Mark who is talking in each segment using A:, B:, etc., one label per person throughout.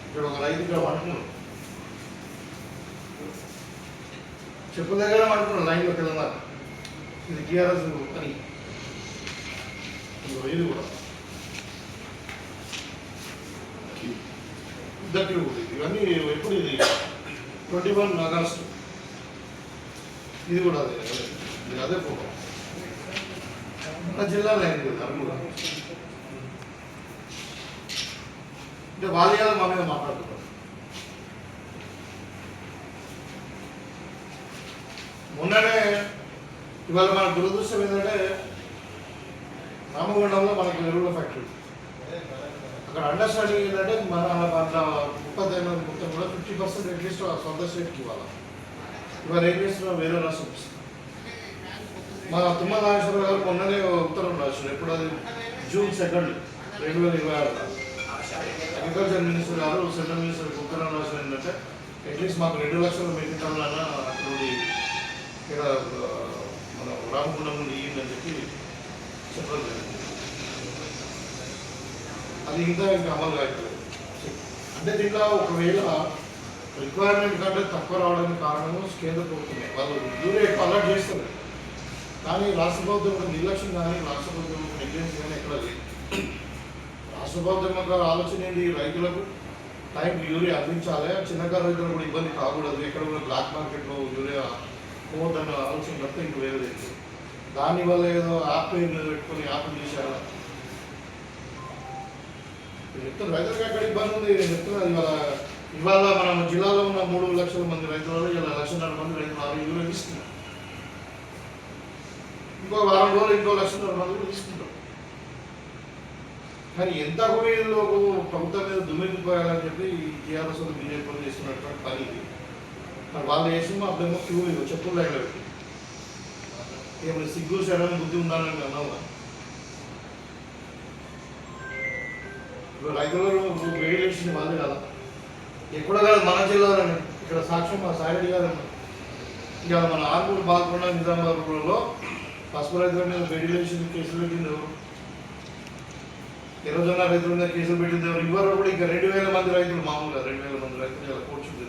A: ఇక్కడ ఒక రైతు ఇక్కడ పడుకున్నాడు, చెప్పుల దగ్గర పడుకున్నాడు లైన్లో తెలంగాణ. ఇది టీఆర్ఎస్ అని ఇది కూడా ఇద్దరు ఇవన్నీ ఎప్పుడు ఇది 21 ఆగస్టు. ఇది కూడా అదే ఇది అదే ఫోటో మన జిల్లాలో అయింది అరుగుగా. అంటే వాళ్ళు మా మీద మాట్లాడుతున్నారు. మొన్ననే ఇవాళ మన దురదృష్టం ఏంటంటే రామగుండంలో మనకు ఎరువుల ఫ్యాక్టరీ, అక్కడ అండర్స్టాండింగ్ ఏంటంటే మన అట్లా 30 మొత్తం కూడా 50% అట్లీస్ట్ సొంత స్టేట్కి ఇవ్వాలి. ఇవాళ ఏం చేస్తున్నారు, వేరే రాష్ట్రం మన తుమ్మల నాగేశ్వరరావు గారు మొన్ననే ఉత్తరం రాశారు. ఎప్పుడు అది జూన్ 2, 2026 అగ్రికల్చర్ మినిస్టర్ గారు సెంట్రల్ మినిస్టర్కి ఉత్తరం రాశారు. ఏంటంటే అట్లీస్ట్ మాకు 2 లక్షల మెట్రిక్ టన్నులన్నా అక్కడ ఇక్కడ మన రామగుండం నుండి ఇయ్యిందని చెప్పి చెప్పడం జరిగింది. అది ఇంకా అమలు కాలేదు. అంటే దీంట్లో ఒకవేళ రిక్వైర్మెంట్ కంటే తక్కువ రావడానికి కారణము కేంద్ర ప్రభుత్వమే. వాళ్ళు యూరియా ఎక్కువ అలర్ట్ చేస్తారు, కానీ రాష్ట్ర ప్రభుత్వం నిర్లక్ష్యం కానీ రాష్ట్ర ప్రభుత్వం నెగ్లెన్స్ కానీ ఎక్కడ లేదు. రాష్ట్ర ప్రభుత్వం యొక్క ఆలోచన ఏంటి, రైతులకు టైంకి యూరియా అందించాలి, చిన్నకారు రైతులకు కూడా ఇబ్బంది కాకూడదు, ఎక్కడ కూడా బ్లాక్ మార్కెట్లో యూరియా పోవద్దన్న ఆలోచన తప్ప ఇంక వేరే లేదు. దానివల్ల ఏదో యాప్ పెట్టుకొని యాప్ చేశారు చెప్తారు. రైతులకు ఎక్కడ ఇబ్బంది ఉంది చెప్తున్నారు. ఇవాళ మన జిల్లాలో ఉన్న 3 లక్షల మంది రైతులలో ఇలా 1,50,000 మంది రైతులు యూరియా తీసుకున్నారు. ఇంకో వారం రోజులు ఇంకో 1,00,000 మంది తీసుకుంటారు. కానీ ఎంత వీళ్ళు ప్రభుత్వం మీద దుమ్మెత్తిపోయాలని చెప్పి టీఆర్ఎస్ బీజేపీ చేస్తున్నటువంటి పని. మరి వాళ్ళు చేసి మా అర్థం క్యూ చెప్పులు దగ్గర పెట్టి ఏమైనా సిగ్గు చేయడం బుద్ధి ఉండాలని అన్నావు. ఇప్పుడు రైతులు వేడిలేసింది వాళ్ళే కదా, ఎక్కడ కాదు మన జిల్లాలోనే. ఇక్కడ సాక్ష్యం మా సాయిరెడ్డి గారు ఇక మన ఆర్మూరు బాల్కొండ నిజామాబాద్లో పసుపు రైతుల మీద వేడిలేషన్ కేసులు పెట్టింది ఎవరు, ఎర్రజొన్న రైతుల మీద కేసులు పెట్టింది ఎవరు. ఇవ్వరు కూడా ఇంకా 2,000 మంది రైతులు, మామూలుగా 2,000 మంది రైతులు ఇలా కూర్చుంది.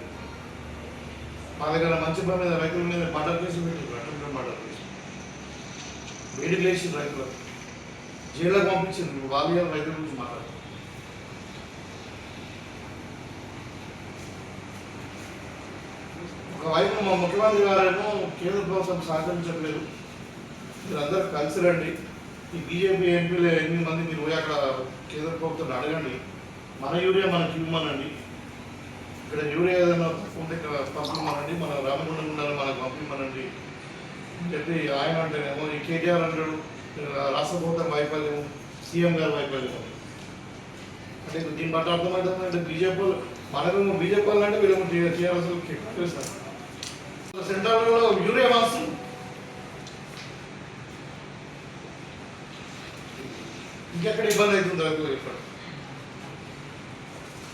A: మా దగ్గర మంచి పని మీద రైతుల మీద మర్డర్ కేసులు పెట్టింది, అటెంప్టెడ్ మర్డర్ కేసు వేడిలేసిన రైతులకు జైలుకు పంపించింది. వాళ్ళు రైతుల గురించి మాట్లాడుతుంది. ఒకవైపు మా ముఖ్యమంత్రి గారేమో కేంద్ర ప్రభుత్వం సహకరించట్లేదు, మీరందరూ కలిసి రండి, ఈ బీజేపీ ఎంపీలు 8 మంది మీరు పోయి అక్కడ కేంద్ర ప్రభుత్వాన్ని అడగండి, మన యూరియా మనకి ఇవ్వమనండి, ఇక్కడ యూరియా ఏదైనా ఉంటే పంపిమ్మనండి, మన రామగుండం ఉండాలి మనకు పంపిమ్మనండి అని చెప్పి ఆయన అంటేనేమో ఈ కేటీఆర్ అంటాడు రాష్ట్ర ప్రభుత్వం వైఫల్యం, సీఎం గారు వైఫల్యం. అంటే దీన్ని బట్టి అర్థమవుతుంది అంటే బీజేపీ మనమేమో బీజేపీ వాళ్ళు అంటే వీళ్ళేమో టీఆర్ఎస్ తెలుస్తారు. సెంట్రల్లో యూరియా మాత్రం ఇంకెక్కడ ఇబ్బంది అవుతుంది రైతులు చెప్పండి.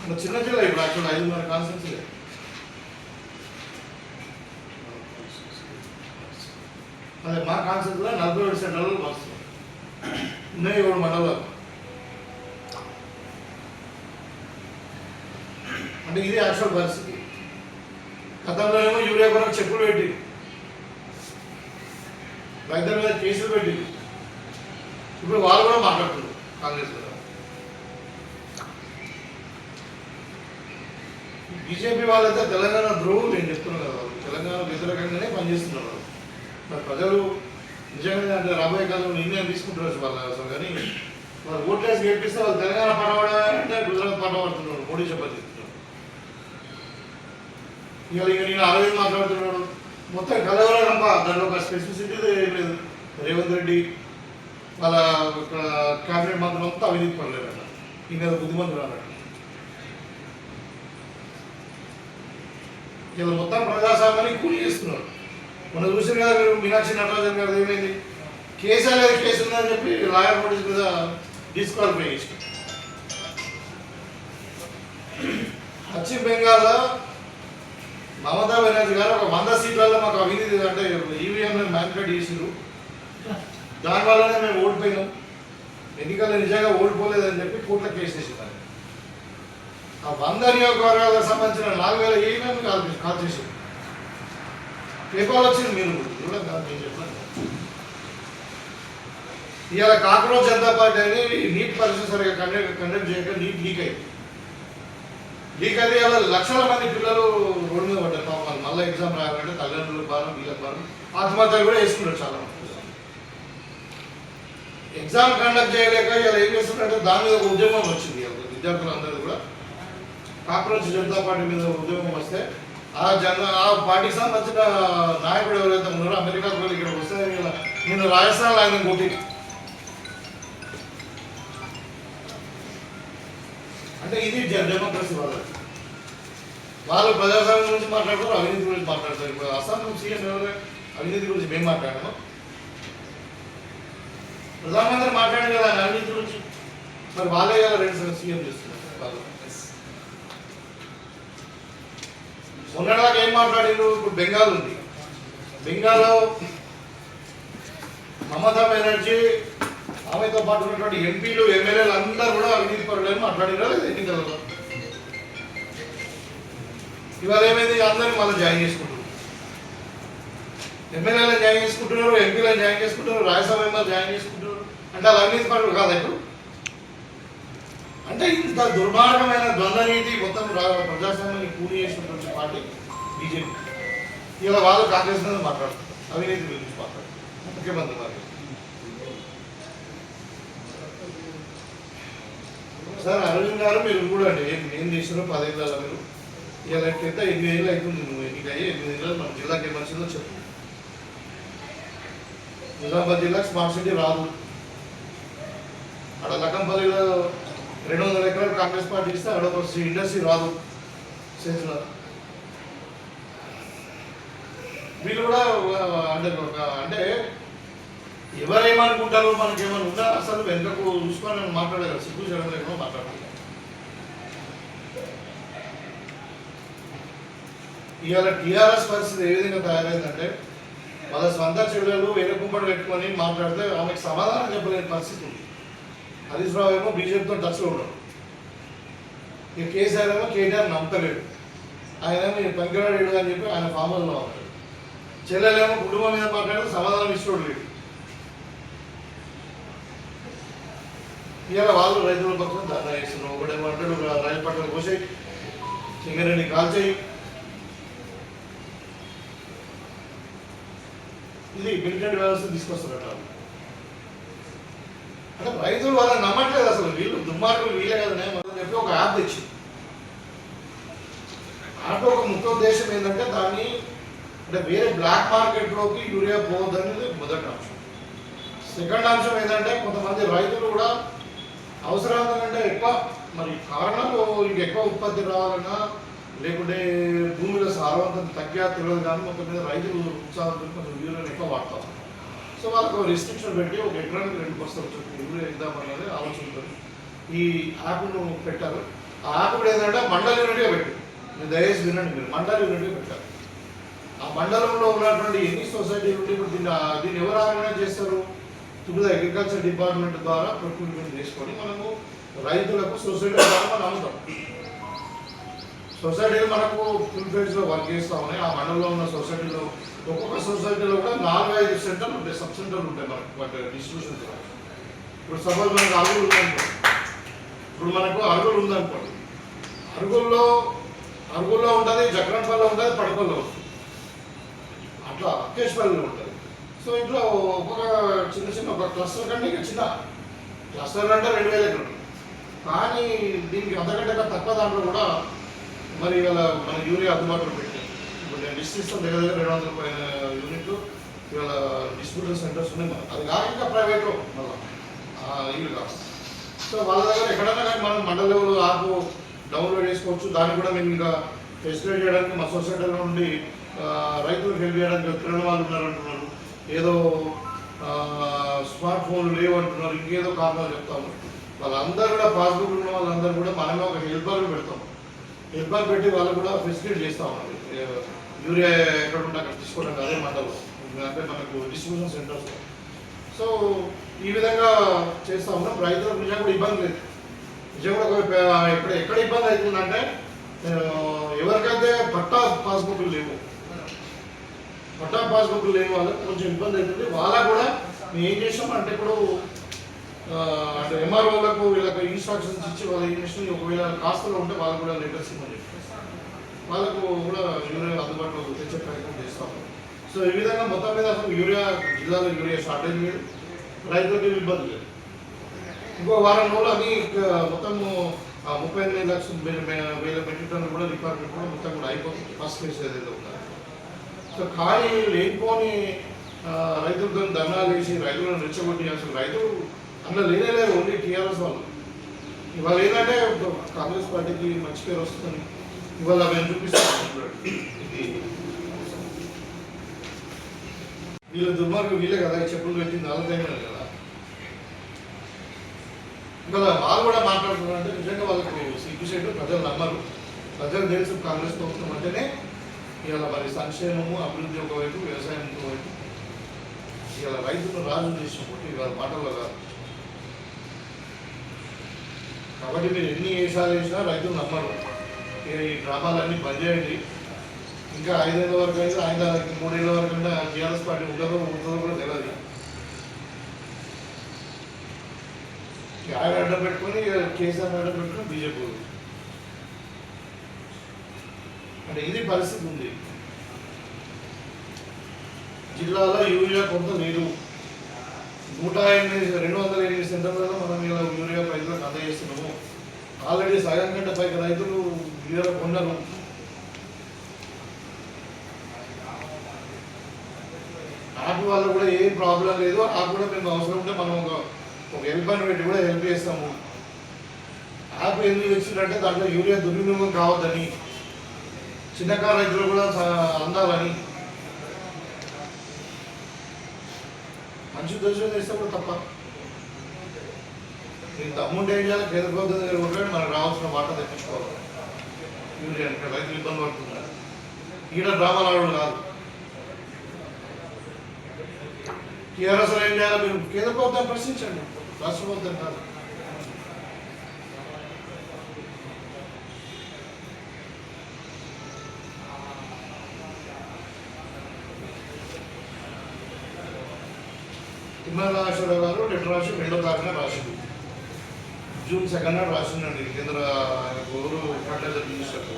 A: మన చిన్న జిల్లా ఇప్పుడు యాక్చువల్ 5,500 కాన్స్టిట్యూన్సీ. అదే మా కాన్స్టిట్యూన్సీలో 47 సెంటర్లు వస్తుంది, ఉన్నాయి 7 మండలాలు. అంటే ఇది యాక్చువల్ పరిస్థితి. గతంలో ఏమో యూరియా కొరకు చెప్పులు పెట్టి రైతుల మీద కేసులు పెట్టి ఇప్పుడు వాళ్ళు కూడా మాట్లాడుతున్నారు కాంగ్రెస్ కూడా. బీజేపీ వాళ్ళైతే తెలంగాణ ద్రోహులు నేను చెప్తున్నాను కదా, తెలంగాణ వ్యతిరేకంగానే పనిచేస్తున్నారు. మరి ప్రజలు నిజంగానే అంటే రాబోయే కాలంలో నిర్ణయం తీసుకుంటారు వాళ్ళు అసలు. కానీ వాళ్ళు ఓట్లేసి గెలిపిస్తే వాళ్ళు తెలంగాణ పడవడంటే గుజరాత్ పడబడుతున్నారు, మోడీ చెప్పి ఇవాళ ఇక నేను అరవింద్ మాట్లాడుతున్నాడు మొత్తం కలవరంప. దాంట్లో ఒక స్పెసిఫిసిటీ ఏం లేదు. రేవంత్ రెడ్డి వాళ్ళ క్యాబినెట్ మంత్రులు మొత్తం అవినీతి పడలేదట, ఇంకా బుద్ధిమంతులు అన్నట్టు. ఇలా మొత్తం ప్రజాస్వామ్యాన్ని కూలి చేస్తున్నారు. మనం చూసిన కదా మీరు మీనాక్షి నటరాజన్ గారు ఏమైంది, కేసు అనేది కేసు ఉందని చెప్పి లాయర్ నోటీస్ మీద డిస్క్వాలిఫై చేసి. పశ్చిమ బెంగాల్లో మమతా బెనర్జీ గారు ఒక 100 సీట్లలో మాకు అవినీతి అంటే ఈవీఎంలో మ్యానిపులేట్ చేసిరు, దానివల్లనే మేము ఓడిపోయినాం, ఎన్నికల్లో నిజంగా ఓడిపోలేదని చెప్పి కోర్టులో కేసు వేసినారు. ఆ 100 నియోజకవర్గాలకు సంబంధించిన 4000 ఏమేమి కాల్ చేసి పేపర్లు వచ్చింది. మీరు కూడా కాదు, నేను చెప్పాను. ఇవాళ కాక్రోచ్ జనతా పార్టీ అని నీట్ పరీక్ష సరిగా కండక్ట్ చేయక నీట్ లీక్ అయింది. లీక్ అయితే ఇలా లక్షల మంది పిల్లలు రోడ్డు మీద పడ్డారు. పాపం మళ్ళీ ఎగ్జామ్ రాయాలంటే తల్లిదండ్రులకు భారం, వీళ్ళకి భారం, ఆత్మహత్యలు కూడా వేసుకున్నారు చాలా మంది. ఎగ్జామ్ కండక్ట్ చేయలేక ఇలా ఏం చేస్తున్నారంటే దాని మీద ఒక ఉద్యమం వచ్చింది. విద్యార్థులందరూ కూడా కాక్రోచ్ జనతా పార్టీ మీద ఉద్యమం వస్తే ఆ పార్టీకి సంబంధించిన నాయకుడు ఎవరైతే ఉన్నారో అమెరికా వాళ్ళు ఇక్కడికి వస్తే నేను రాజస్థాన్లో ఆయన కొట్టి అంటే ఇది డెమోక్రసీ వాళ్ళు ప్రజాస్వామ్యం గురించి మాట్లాడతారు, అవినీతి గురించి మాట్లాడతారు. ఇప్పుడు అస్సాం సీఎం ఎవరు అవినీతి గురించి మేము మాట్లాడాము, ప్రధానమంత్రి మాట్లాడారు కదా అవినీతి గురించి. మరి వాళ్ళే కదా 2 సీఎం చేస్తున్నారు వాళ్ళు. మొన్నటిదాకా ఏం మాట్లాడారు? ఇప్పుడు బెంగాల్ ఉంది, బెంగాల్లో మమతా బెనర్జీ ఆమెతో పాటు ఉన్నటువంటి ఎంపీలు ఎమ్మెల్యేలు అందరూ కూడా అవినీతి పరులని మాట్లాడినా లేదు ఎన్నికలలో. ఇవాళ ఏమైంది? అందరినీ మళ్ళీ జాయిన్ చేసుకుంటున్నారు, ఎమ్మెల్యేలను జాయిన్ చేసుకుంటున్నారు, ఎంపీలను జాయిన్ చేసుకుంటున్నారు, రాజ్యసభ మెంబర్లు జాయిన్ చేసుకుంటున్నారు. అంటే వాళ్ళు అవినీతి పరులు కాదా ఇప్పుడు? అంటే ఇంత దుర్మార్గమైన ద్వంద్వ నీతి మొత్తం ప్రజాస్వామ్యాన్ని కూలి చేసినటువంటి పార్టీ బీజేపీ. ఇలా వాళ్ళు కాంగ్రెస్ మీద మాట్లాడుతున్నారు, అవినీతి గురించి మాట్లాడుతున్నారు ముఖ్యమంత్రి గారు. సార్ అరవింద్ గారు మీరు కూడా అండి ఏం చేసినారో 10 ఏళ్ళ మీరు ఇలా ఎంత 8 ఏళ్ళు అవుతుంది నువ్వు ఎన్నిక అయ్యి 8 ఏళ్ళు మన జిల్లాకి ఏమనిసిందో చెప్పు. నిజామాబాద్ జిల్లాకి స్మార్ట్ సిటీ రాదు, అక్కడ లకంపల్లిలో 200 ఎకరాలు కాంగ్రెస్ పార్టీ ఇస్తే అక్కడ ఒక ఇండస్ట్రీ రాదు చేస్తున్నారు. వీళ్ళు కూడా అంటే ఎవరేమనుకుంటారో మనకేమైనా ఉందా అసలు వెనుకకు చూసుకొని మాట్లాడగలరు, సిగ్గు చేయడం లేకుండా మాట్లాడాలి. ఇవాళ టీఆర్ఎస్ పరిస్థితి ఏ విధంగా తయారైందంటే వాళ్ళ స్వంత చెల్లెలు వేరే కుంపడి పెట్టుకొని మాట్లాడితే ఆమెకు సమాధానం చెప్పలేని పరిస్థితి ఉంది. హరీష్ రావు ఏమో బీజేపీతో టచ్లో ఉన్నాడు, ఇక కేసీఆర్ ఏమో కేటీఆర్ నమ్మలేడు, ఆయన ఏమో పనికిరాడు అని చెప్పి ఆయన ఫామ్ హౌస్లో ఉన్నాడు. చెల్లెలేమో కుటుంబం మీద మాట్లాడితే సమాధానం ఇష్టం లేదు. ఇవాళ వాళ్ళు రైతుల పక్షం ధర్నా చేస్తున్నారు. ఒకటేమంటాడు రైలు పట్టాలు కోసేయి, సింగరేణి కాల్చేయి, ఇది మిలిటెంట్ వ్యవస్థ తీసుకొస్తారట. అంటే రైతులు వాళ్ళని నమ్మట్లేదు అసలు. వీళ్ళు దుర్మార్గులు వీళ్ళే కదా అని చెప్పి ఒక యాప్ తెచ్చింది. దాంట్లో ఒక ముఖ్య ఉద్దేశం ఏంటంటే దాన్ని అంటే వేరే బ్లాక్ మార్కెట్లోకి యూరియా పోవద్దనేది మొదటి అంశం. సెకండ్ అంశం ఏంటంటే కొంతమంది రైతులు కూడా అవసరానికంటే ఎక్కువ మరి కారణాలు ఇంక ఎక్కువ ఉత్పత్తి రావాలన్నా లేకుంటే భూమిలో సారవంతం తగ్గా తెలియదు కానీ మొత్తం మీద రైతులు ఉత్సాహంతో కొంచెం యూరియాని ఎక్కువ వాడతారు. సో వాళ్ళకు రిస్ట్రిక్షన్ పెట్టి ఒక ఎకరానికి 2 బస్తాలు వచ్చి యూరియా ఇద్దామనేది ఆలోచనతో ఈ యాప్ను పెట్టారు. ఆ యాప్ కూడా ఏంటంటే మండల్ యూనిట్గా పెట్టారు. మీరు దయచేసి వినండి, మీరు మండల్ యూనిట్గా పెట్టారు. ఆ మండలంలో ఉన్నటువంటి ఎన్ని సొసైటీలు ఉంటే ఇప్పుడు దీన్ని ఎవరు ఆర్గనైజ్ చేస్తారు? ఇప్పుడు అగ్రికల్చర్ డిపార్ట్మెంట్ ద్వారా ప్రొక్యూర్మెంట్ చేసుకొని మనము రైతులకు సొసైటీ ద్వారా మనం అమ్ముతాం. సొసైటీలు మనకు ఫుల్ ఫేజ్లో వర్క్ చేస్తూ ఉన్నాయి. ఆ మండలంలో ఉన్న సొసైటీలో ఒక్కొక్క సొసైటీలో కూడా 4-5 సెంటర్లు ఉంటాయి, సబ్ సెంటర్లు ఉంటాయి మనకు వాటి డిస్ట్రిబ్యూషన్. ఇప్పుడు సపోజ్ మనకు అరుగులు ఉందనుకోండి, అరుగుల్లో ఉంటుంది, జక్రంపల్లిలో ఉంటుంది, పడపల్లో ఉంటుంది, అట్లా అకేష్పల్లిలో ఉంటుంది. సో ఇంట్లో ఒక్కొక్క చిన్న ఒక క్లస్టర్ కంటే ఇంకా చిన్న క్లస్టర్ అంటే 2000 ఎకరాలు. కానీ దీనికి అంతకంటే తక్కువ దాంట్లో కూడా మరి ఇవాళ మన యూరియా అందుబాటులో పెట్టారు. ఇప్పుడు నేను లిస్ట్ ఇస్తాను, దగ్గర 200 పైన యూనిట్లు ఇవాళ డిస్ట్రిబ్యూషన్ సెంటర్స్ ఉన్నాయి. అది కాక ఇంకా ప్రైవేట్లో మళ్ళీ ఇల్లు కాదు. సో వాళ్ళ దగ్గర ఎక్కడైనా కానీ మనం మండల లెవెల్ యాప్ డౌన్లోడ్ చేసుకోవచ్చు. దాన్ని కూడా మేము ఇంకా ఫెసిలిటేట్ చేయడానికి మా సొసైటీలో నుండి రైతులకు హెల్ప్ చేయడానికి తిరగని వాళ్ళు ఉన్నారంటున్నారు. ఏదో స్మార్ట్ ఫోన్లు లేవంటున్నారు, ఇంకేదో కారణాలు చెప్తాము. వాళ్ళందరూ కూడా పాస్బుక్ ఉన్న వాళ్ళందరూ కూడా మనమే ఒక హెల్పర్లు పెడతాం. హెల్పర్ పెట్టి వాళ్ళు కూడా ఫెసిలిటేట్ చేస్తూ ఉన్నాం. యూరియా ఎక్కడ ఉంటే అక్కడ తీసుకోవడానికి అదే మండలం అంటే మనకు డిస్ట్రిబ్యూషన్ సెంటర్స్. సో ఈ విధంగా చేస్తూ ఉన్నాం. రైతులకు నిజంగా కూడా ఇబ్బంది లేదు. నిజంగా ఎక్కడ ఇబ్బంది అవుతుందంటే ఎవరికైతే పట్టా పాస్బుక్లు లేవు, పట్టా పాస్బుక్లు లేని వాళ్ళకి కొంచెం ఇబ్బంది అవుతుంది. వాళ్ళకు కూడా మేము ఏం చేసాం అంటే ఇప్పుడు అంటే ఎంఆర్ఓలకు వీళ్ళకి ఇన్స్ట్రక్షన్స్ ఇచ్చి వాళ్ళ ఇన్స్ట్రక్షన్ ఒకవేళ కాస్తలో ఉంటే వాళ్ళకు కూడా లెటర్స్ ఇవ్వని చెప్పి వాళ్ళకు కూడా యూరియా అందుబాటులో తెచ్చే ప్రయత్నం చేస్తాము. సో ఈ విధంగా మొత్తం మీద అసలు జిల్లాలో యూరియా షార్టేజ్ లేదు, రైతులకు ఇబ్బంది లేదు. ఇంకో వారం రోజులు అన్ని మొత్తము 38 లక్షల వేల మెట్రిక్ టన్నులు కూడా రిక్వైర్మెంట్ కూడా మొత్తం కూడా అయిపోతుంది. ఫస్ట్ ఫేజ్ ఏదైతే ఉంటుందో సో ఖాళీ లేకపోని రైతులతో ధర్నాలు వేసి రైతులను రెచ్చగొట్టి అసలు రైతులు అందులో లేనేలేరు, ఓన్లీ టీఆర్ఎస్ వాళ్ళు. ఇవాళ ఏంటంటే కాంగ్రెస్ పార్టీకి మంచి పేరు వస్తుందని ఇవాళ మేము చూపిస్తాం. ఇది వీళ్ళ దుర్మార్గం వీళ్ళే కదా, ఈ చెప్పులు పెట్టింది వాళ్ళకైనా కదా. ఇవాళ వాళ్ళు కూడా మాట్లాడుతున్నారంటే నిజంగా వాళ్ళకి సిగ్గుసేటు, ప్రజలు నమ్మరు. ప్రజలు తెలుసు కాంగ్రెస్ ప్రభుత్వం అంటేనే ఇవాళ మరి సంక్షేమము అభివృద్ధి ఒకవైపు, వ్యవసాయం ఇంకోవైపు. ఇవాళ రైతులు రాజు చేసినప్పుడు ఇవాళ మాటల్లో కాదు. కాబట్టి మీరు ఎన్ని వేషాలు వేసినా రైతులు నమ్మరు. ఈ డ్రామాలన్నీ బంద్ చేయండి. ఇంకా 5 ఏళ్ళ వరకు అయితే 3 ఏళ్ళ వరకు అంటే టీఆర్ఎస్ పార్టీ ఉంటుందో కూడా తెలియదు. ఆయన అడ్డం పెట్టుకొని కేసీఆర్ అడ్డం పెట్టుకొని బీజేపీ అంటే ఇది పరిస్థితి ఉంది. జిల్లాలో యూరియా కొంత లేదు. 208 సెంటర్లలో మనం ఇలా యూరియా రైతులకు అందజేస్తున్నాము. ఆల్రెడీ సగం కంటే పైకి రైతులు యూరియా కొన్నారు. ఆపి వాళ్ళు కూడా ఏం ప్రాబ్లం లేదు. ఆపి కూడా మేము అవసరం ఉంటే మనం ఒక హెల్ప్ అని పెట్టి కూడా హెల్ప్ చేస్తాము. యాప్ ఎందుకు వచ్చిందంటే దాంట్లో యూరియా దుర్వినియోగం కావద్దని, చిన్నకారు రైతులు కూడా అందాలని మంచి ఉద్దేశం చేస్తే కూడా తప్ప. నేను తమ్ముంటే ఏం చేయాలి, కేంద్ర ప్రభుత్వం దగ్గర కొట్టాడు మనకు రావాల్సిన మాట తెప్పించుకోవాలి. యూరియా అంటే రైతులు ఇబ్బంది పడుతున్నారు. ఈడ డ్రామాలు ఆడడం కాదు. టీఆర్ఎస్ ఏం చేయాలి, మీరు కేంద్ర ప్రభుత్వం ప్రశ్నించండి, రాష్ట్ర ప్రభుత్వం కాదు. తిమ్మరాజేశ్వరరావు గారు లెటర్ రాసి 2వ తారీఖున రాసింది. జూన్ 2 నాడు రాసిందండి కేంద్ర గౌరవ ఫర్టిలైజర్ మినిస్టర్.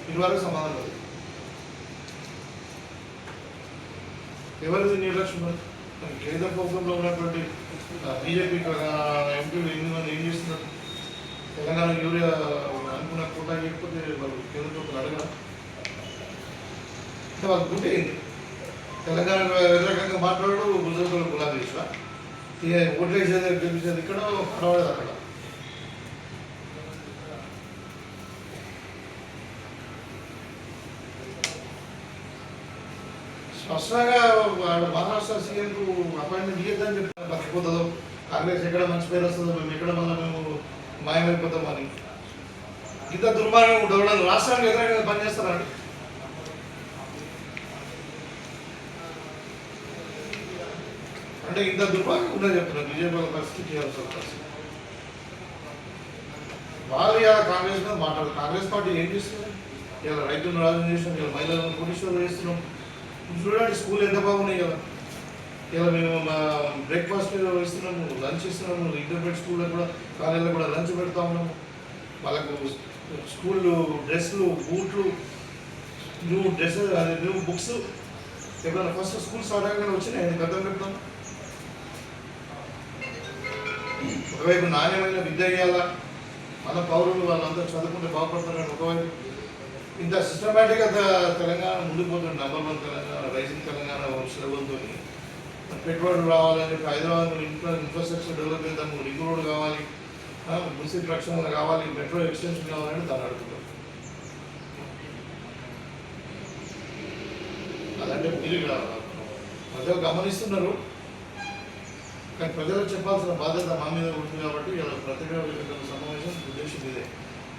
A: ఇదివరకు సమాధానం లేదు. ఎవరిది నిర్లక్ష్యం? కేంద్ర ప్రభుత్వంలో ఉన్నటువంటి బీజేపీ ఎంపీలు 8 మంది ఏం చేస్తున్నారు? తెలంగాణ యూరియా అనుకున్న కోటా చేయకపోతే వాళ్ళు కేంద్ర ప్రభుత్వం అడగడం అంటే వాళ్ళు గుంటే అయింది. తెలంగాణ వ్యతిరేకంగా మాట్లాడు గుజరాత్లో గులాబీ చేసిన ఓట్లేసేది గెలిచేది ఇక్కడ, పడవలేదు అక్కడ. స్పష్టంగా వాడు మహారాష్ట్ర సీఎంకు అపాయింట్మెంట్ ఇవ్వద్దని చెప్పి బతికిపోతుందో, కాంగ్రెస్ ఎక్కడ మంచి పేరు వస్తుందో, మేము ఎక్కడ మేము మాయమైపోతామని. ఇంత దుర్మార్గం ఉండడం రాష్ట్రానికి వ్యతిరేకంగా పనిచేస్తారండి. అంటే ఇంత దుర్మార్గం ఉందని చెప్తున్నారు బీజేపీ వాళ్ళ పరిస్థితి, టీఆర్ఎస్ వాళ్ళ పరిస్థితి. వాళ్ళు ఇలా కాంగ్రెస్ మీద మాట్లాడదు. కాంగ్రెస్ పార్టీ ఏం చేస్తుంది? ఇలా రైతులను రాజు చేసినాం, ఇలా మహిళలను కోటీశ్వరులు చేస్తున్నాం. చూడండి స్కూల్ ఎంత బాగున్నాయి కదా. ఇలా మేము బ్రేక్ఫాస్ట్ ఇస్తున్నాము, లంచ్ ఇస్తున్నాము. ఇంటర్మీడియట్ స్కూల్లో కూడా, కాలేజీలో కూడా లంచ్ పెడతా ఉన్నాము. వాళ్ళకు స్కూళ్ళు డ్రెస్లు, బూట్లు, న్యూ డ్రెస్సెస్, న్యూ బుక్స్. ఎప్పుడైనా ఫస్ట్ స్కూల్ స్టార్ట్ అయ్యాక వచ్చినాయి గతం పెడతాం. ఒకవైపు నాణ్యమైన విద్య ఇవ్వాలా, మన పౌరులు వాళ్ళందరూ చదువుకుంటే బాగుపడతారని ఒకవైపు. ఇంత సిస్టమేటిక్గా తెలంగాణ ముందుకుపోతుంది. నంబర్ 1 తెలంగాణ, రైజింగ్ తెలంగాణ శ్రవంతో పెట్టుబడులు రావాలని చెప్పి హైదరాబాద్ ఇన్ఫ్రాస్ట్రక్చర్ డెవలప్ చేద్దాము, రింగ్ రోడ్ కావాలి, మున్సిపల్ రక్షణ కావాలి, మెట్రో ఎక్స్టెన్షన్ కావాలని దాన్ని అడుగుతాం. అదంటే మీరు ఇక్కడ ప్రజలు గమనిస్తున్నారు, కానీ ప్రజలకు చెప్పాల్సిన బాధ్యత మా మీద ఉంటుంది. కాబట్టి ఇలా ప్రతిగా సమావేశం ఉద్దేశం ఇదే.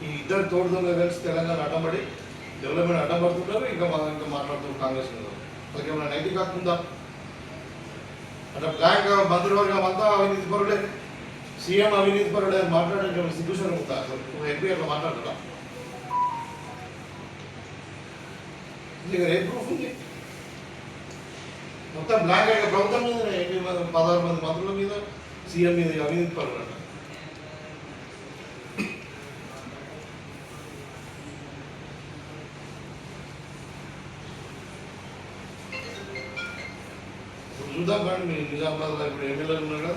A: ఈ ఇద్దరు తోడుదొంగ కలిసి తెలంగాణ అడ్డంపడి డెవలప్మెంట్ అడ్డంపడుతున్నారు. ఇంకా మాట్లాడుతున్నారు కాంగ్రెస్ మీద. వాళ్ళకి ఏమైనా నైతిక హక్కు ఉందా? అంటే బ్లాక్ మంత్రివర్గం అంతా అవినీతి పరులే, సీఎం అవినీతి పరుడు మాట్లాడే సిగ్గుశరం ఉందా అసలు ఎంపీ అట్లా మాట్లాడరా? నీకు ఏ ప్రూఫ్ ఉంది? మొత్తం బ్లాక్ అయిన ప్రభుత్వం మీద 16 మంది మంత్రుల మీద సీఎం మీద అవినీతి పరుడు అంట. చూద్దాం కానీ మీ నిజామాబాద్లో ఇప్పుడు ఎమ్మెల్యేలు ఉన్నారు కదా,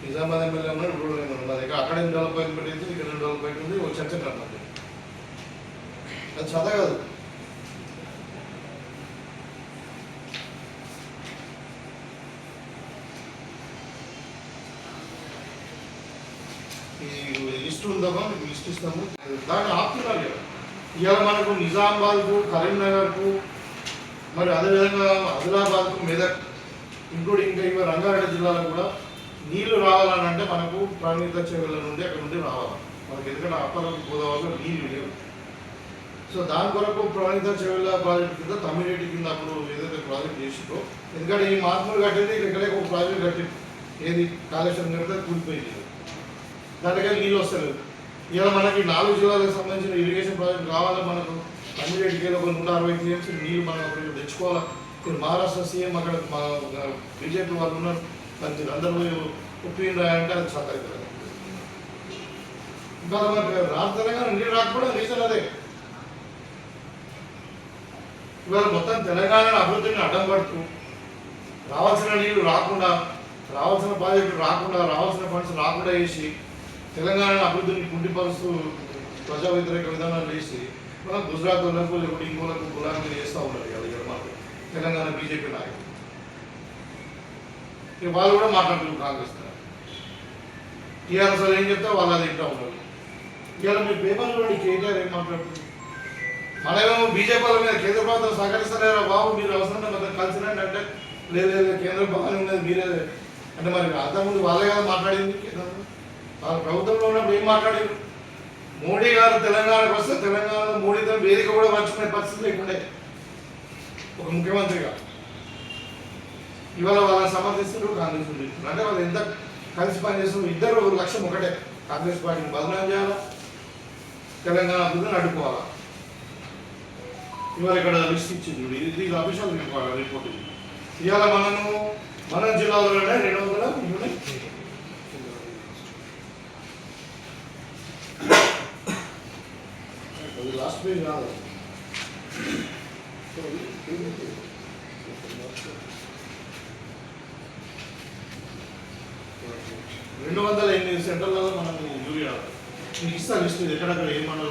A: నిజామాబాద్ ఎమ్మెల్యే ఉన్నాడు, రూరల్ ఎమ్మెల్యే ఉన్నారు. ఇక్కడ అక్కడ డెవలప్మెంట్ పెట్టింది, ఇక్కడ డెవలప్మెంట్ ఉంది, ఒక చర్చ కట్టినట్టు అది చద కాదు. ఈ లిస్ట్ ఉందామా, మీకు లిస్ట్ ఇస్తాము, దాన్ని ఆపుతున్నారు కదా. ఇవాళ మనకు నిజామాబాద్కు, కరీంనగర్కు, మరి అదేవిధంగా ఆదిలాబాద్కు, మెదక్, ఇంక్లూడింగ్ ఇంకా ఇవి రంగారెడ్డి జిల్లాలో కూడా నీళ్లు రావాలని అంటే మనకు ప్రాణిత చెరువుల నుండి అక్కడ నుండి రావాలి మనకి, ఎందుకంటే అప్పర్ గోదావరిలో నీళ్ళు లేవు. సో దాని కొరకు ప్రాణిత చెరువుల ప్రాజెక్ట్ కింద తమ్మిరెడ్డి కింద అప్పుడు ఏదైతే ప్రాజెక్ట్ చేసిందో, ఎందుకంటే ఈ మార్పులు కట్టింది ఇక్కడే ఒక ప్రాజెక్ట్ కట్టింది, ఏది కాళేశ్వరం కడితే కూలిపోయింది, దానికే నీళ్ళు వస్తలేవు. ఇలా మనకి 4 జిల్లాలకు సంబంధించిన ఇరిగేషన్ ప్రాజెక్ట్ కావాలి, మనకు తమ్మిరెడ్డికి ఒక 160 టీఎంసీ నీళ్ళు మనం అప్పుడు తెచ్చుకోవాలి. ఇప్పుడు మహారాష్ట్ర సీఎం అక్కడ మా బీజేపీ వాళ్ళు ఉన్నారు, మరి అందరూ ఒప్పిందా అంటే అది సహకరిస్తారు. ఇంకా మనకి తెలంగాణ నీళ్ళు రాకపోవడం రీజన్ అదే. ఇవాళ మొత్తం తెలంగాణ అభివృద్ధిని అడ్డం పడుతూ రావాల్సిన నీళ్లు రాకుండా, రావాల్సిన ప్రాజెక్టులు రాకుండా, రావాల్సిన ఫండ్స్ రాకుండా చేసి తెలంగాణ అభివృద్ధిని కుంటిపరుస్తూ ప్రజా వ్యతిరేక విధానాలు చేసి మనం గుజరాత్ వాళ్ళకు లేకపోతే ఇంకోలకు గులాంలు చేస్తూ ఉన్నారు కదా ఇక్కడ మాకు తెలంగాణ బీజేపీ నాయకులు. వాళ్ళు కూడా మాట్లాడుతున్నారు కాంగ్రెస్ టీఆర్ఎస్ వాళ్ళు ఏం చెప్తే వాళ్ళు అది ఇంటా ఉన్నారు. ఇవాళ మీ పేపర్లో కేటీఆర్ ఏం మాట్లాడుతుంది, మనమేమో బీజేపీ వాళ్ళ మీద కేంద్ర ప్రభుత్వం సహకరిస్తలేరా బాబు, మీరు అవసరం మొత్తం కలిసినండి అంటే లేదు కేంద్రం బాగానే ఉన్నది మీరే అంటే, మరి అంతకుముందు వాళ్ళే కదా మాట్లాడింది. వాళ్ళ ప్రభుత్వంలో ఉన్నప్పుడు ఏం మాట్లాడారు? మోడీ గారు తెలంగాణకు వస్తే తెలంగాణలో మోడీతో వేదిక కూడా పంచుకునే పరిస్థితి లేకుండే ఒక ముఖ్యమంత్రిగా. ఇవాళ వాళ్ళని సమర్థిస్తున్నారు, కాంగ్రెస్ తిరుగుతున్నారు. అంటే వాళ్ళు ఎంత కలిసి పనిచేస్తున్నారు, ఇద్దరు లక్ష్యం ఒకటే, కాంగ్రెస్ పార్టీని బదనాం చేయాలా, తెలంగాణ అభివృద్ధిని అడ్డుకోవాలా. ఇవాళ ఇక్కడ లిస్ట్ ఇచ్చింది, ఇది అఫీషియల్ రిపోర్ట్. ఇవాళ మన జిల్లాలోనే 200 లాస్ట్ పేజ్ కాదు, 208 సెంటర్లలో మనం యూరియా మీకు ఇస్తా లిస్ట్ ఎక్కడక్కడ ఏమన్నా